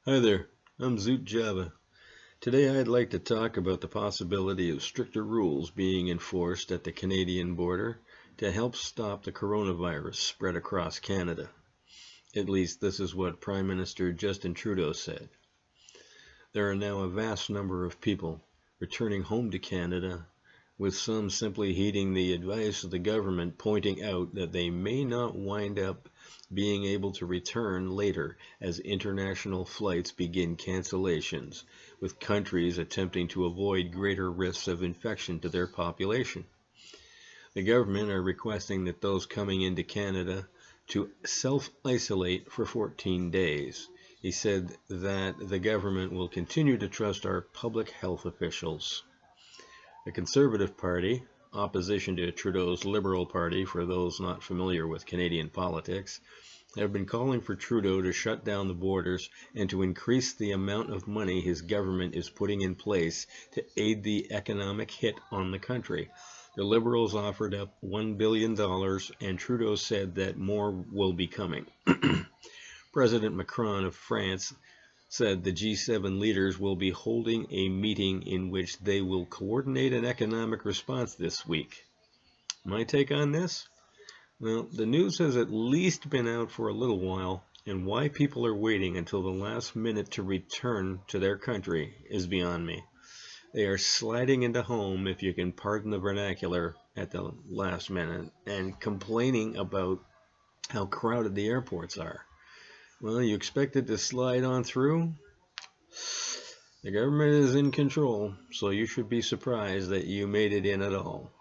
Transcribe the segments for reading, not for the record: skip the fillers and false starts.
Hi there, I'm Zoot Java. Today I'd like to talk about the possibility of stricter rules being enforced at the Canadian border to help stop the coronavirus spread across Canada. At least this is what Prime Minister Justin Trudeau said. There are now a vast number of people returning home to Canada, with some simply heeding the advice of the government, pointing out that they may not wind up being able to return later as international flights begin cancellations, with countries attempting to avoid greater risks of infection to their population. The government are requesting that those coming into Canada to self-isolate for 14 days. He said that the government will continue to trust our public health officials. The Conservative Party, opposition to Trudeau's Liberal Party for those not familiar with Canadian politics, have been calling for Trudeau to shut down the borders and to increase the amount of money his government is putting in place to aid the economic hit on the country. The Liberals offered up $1 billion, and Trudeau said that more will be coming. President Macron of France said the G7 leaders will be holding a meeting in which they will coordinate an economic response this week. My take on this? Well, the news has at least been out for a little while, and why people are waiting until the last minute to return to their country is beyond me. They are sliding into home, if you can pardon the vernacular, at the last minute, and complaining about how crowded the airports are. Well, you expected to slide on through? The government is in control, so you should be surprised that you made it in at all.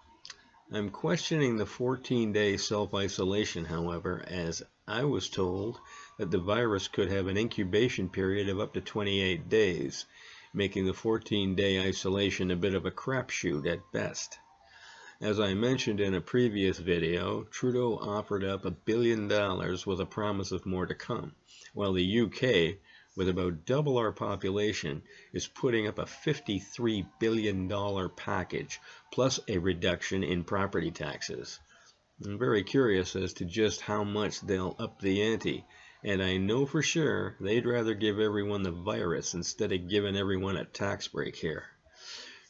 I'm questioning the 14-day self-isolation, however, as I was told that the virus could have an incubation period of up to 28 days, making the 14-day isolation a bit of a crapshoot at best. As I mentioned in a previous video, Trudeau offered up $1 billion with a promise of more to come, while the UK, with about double our population, is putting up a $53 billion package, plus a reduction in property taxes. I'm very curious as to just how much they'll up the ante, and I know for sure they'd rather give everyone the virus instead of giving everyone a tax break here.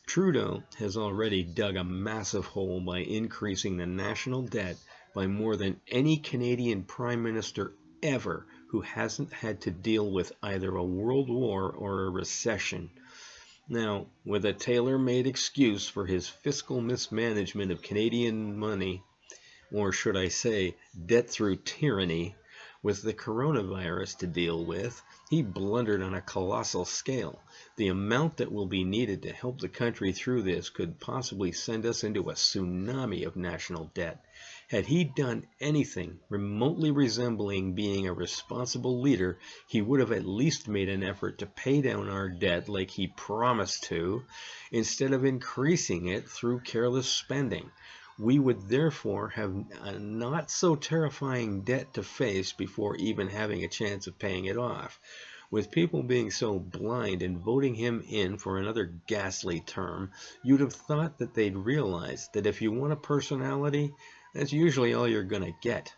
Trudeau has already dug a massive hole by increasing the national debt by more than any Canadian Prime Minister ever who hasn't had to deal with either a world war or a recession. Now, with a tailor-made excuse for his fiscal mismanagement of Canadian money, or should I say, debt through tyranny, with the coronavirus to deal with, he blundered on a colossal scale. The amount that will be needed to help the country through this could possibly send us into a tsunami of national debt. Had he done anything remotely resembling being a responsible leader, he would have at least made an effort to pay down our debt like he promised to, instead of increasing it through careless spending. We would therefore have a not so terrifying debt to face before even having a chance of paying it off. With people being so blind and voting him in for another ghastly term, you'd have thought that they'd realize that if you want a personality, that's usually all you're going to get.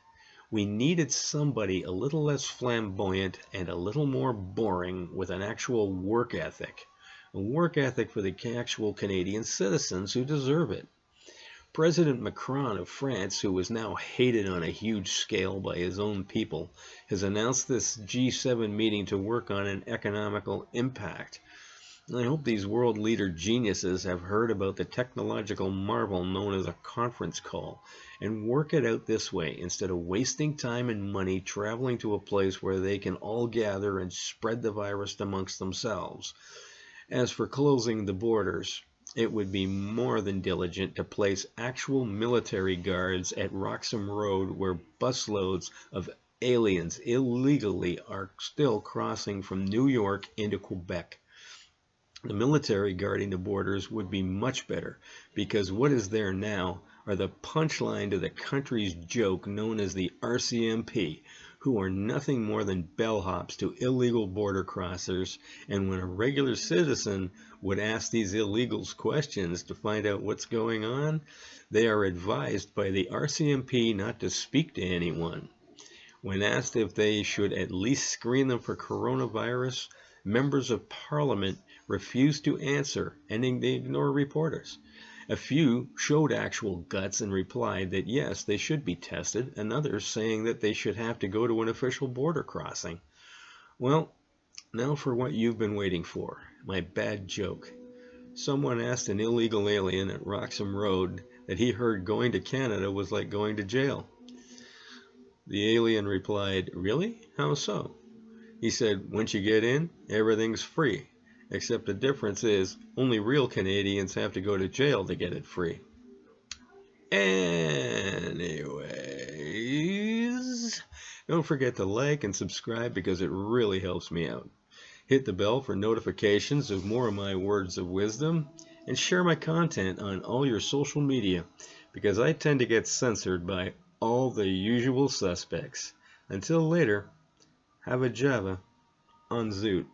We needed somebody a little less flamboyant and a little more boring with an actual work ethic. A work ethic for the actual Canadian citizens who deserve it. President Macron of France, who is now hated on a huge scale by his own people, has announced this G7 meeting to work on an economical impact. I hope these world leader geniuses have heard about the technological marvel known as a conference call and work it out this way instead of wasting time and money traveling to a place where they can all gather and spread the virus amongst themselves. As for closing the borders, it would be more than diligent to place actual military guards at Roxham Road, where busloads of aliens illegally are still crossing from New York into Quebec. The military guarding the borders would be much better, because what is there now are the punchline to the country's joke known as the RCMP, who are nothing more than bellhops to illegal border crossers, and when a regular citizen would ask these illegals questions to find out what's going on, they are advised by the RCMP not to speak to anyone. When asked if they should at least screen them for coronavirus, Members of Parliament refused to answer, and they ignored reporters. A few showed actual guts and replied that yes, they should be tested, and others saying that they should have to go to an official border crossing. Well, now for what you've been waiting for, my bad joke. Someone asked an illegal alien at Roxham Road that he heard going to Canada was like going to jail. The alien replied, "Really? How so?" He said, "Once you get in, everything's free. Except the difference is, only real Canadians have to go to jail to get it free." Anyways, don't forget to like and subscribe because it really helps me out. Hit the bell for notifications of more of my words of wisdom, and share my content on all your social media because I tend to get censored by all the usual suspects. Until later, have a Java on Zoot.